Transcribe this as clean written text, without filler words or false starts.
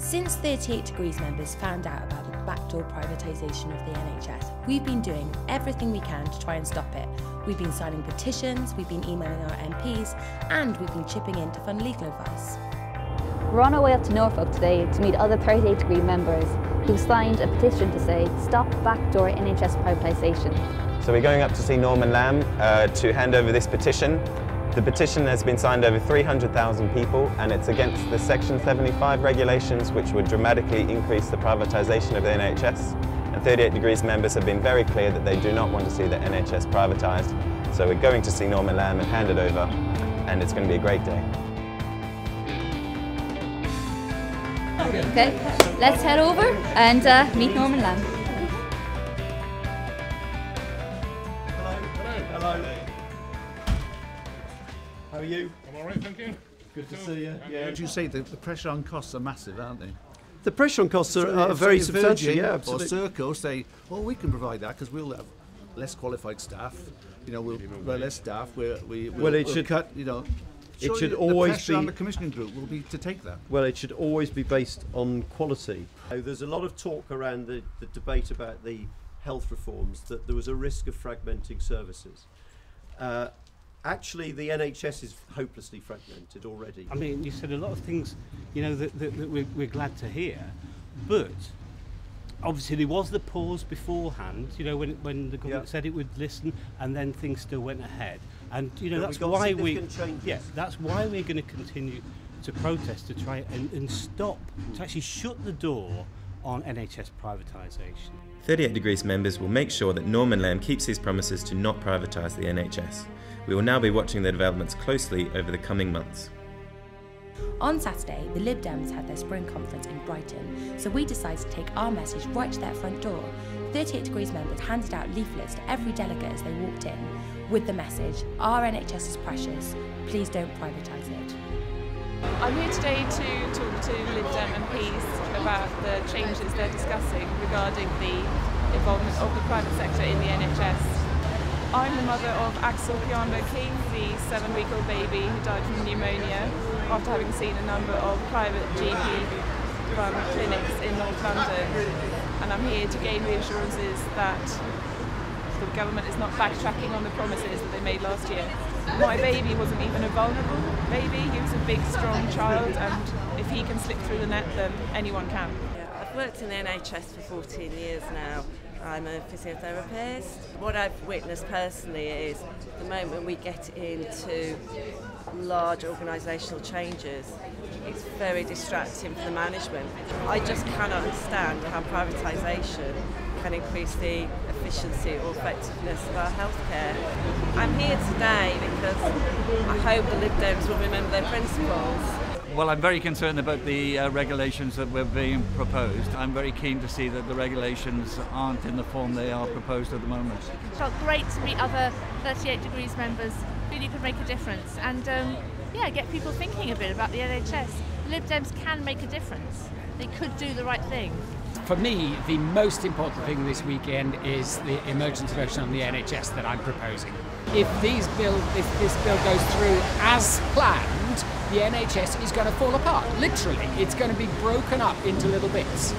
Since 38 Degrees members found out about the backdoor privatisation of the NHS, we've been doing everything we can to try and stop it. We've been signing petitions, we've been emailing our MPs, and we've been chipping in to fund legal advice. We're on our way up to Norfolk today to meet other 38 Degree members who've signed a petition to say, stop backdoor NHS privatisation. So we're going up to see Norman Lamb to hand over this petition. The petition has been signed over 300,000 people, and it's against the Section 75 regulations, which would dramatically increase the privatisation of the NHS. And 38 Degrees members have been very clear that they do not want to see the NHS privatised. So we're going to see Norman Lamb and hand it over, and it's going to be a great day. Okay, let's head over and meet Norman Lamb. Hello. How are you? I'm all right, thank you. Good to see you. Yeah. As you say, the pressure on costs are massive, aren't they? The pressure on costs are very substantial. Yeah, Or absolutely. Serco say, oh, we can provide that because we'll have less qualified staff. You know, we'll less staff. We'll cut. You know, It should the always pressure be on the commissioning group will be to take that. Well, it should always be based on quality. There's a lot of talk around the debate about the health reforms that there was a risk of fragmenting services. Actually, the NHS is hopelessly fragmented already. I mean, you said a lot of things, you know, that we're glad to hear, but obviously there was the pause beforehand, you know, when the government said it would listen, and then things still went ahead. And, you know, that's why that's why we're going to continue to protest, to try and stop, to actually shut the door on NHS privatisation. 38 Degrees members will make sure that Norman Lamb keeps his promises to not privatise the NHS. We will now be watching the developments closely over the coming months. On Saturday, the Lib Dems had their spring conference in Brighton, so we decided to take our message right to their front door. 38 Degrees members handed out leaflets to every delegate as they walked in, with the message, our NHS is precious, please don't privatise it. I'm here today to talk to Lib Dem MPs about the changes they're discussing regarding the involvement of the private sector in the NHS. I'm the mother of Axel King, the 7-week-old baby who died from pneumonia after having seen a number of private GP-run clinics in North London. And I'm here to gain reassurances that the government is not backtracking on the promises that they made last year. My baby wasn't even a vulnerable baby, he was a big, strong child, and if he can slip through the net, then anyone can. Yeah, I've worked in the NHS for 14 years now. I'm a physiotherapist. What I've witnessed personally is the moment we get into large organisational changes, it's very distracting for the management. I just cannot understand how privatisation can increase the efficiency or effectiveness of our healthcare. I'm here today because I hope the Lib Dems will remember their principles. Well, I'm very concerned about the regulations that were being proposed. I'm very keen to see that the regulations aren't in the form they are proposed at the moment. It felt great to meet other 38 Degrees members who really could make a difference and get people thinking a bit about the NHS. Lib Dems can make a difference. They could do the right thing. For me, the most important thing this weekend is the emergency version on the NHS that I'm proposing. If this bill goes through as planned, the NHS is going to fall apart. Literally, it's going to be broken up into little bits.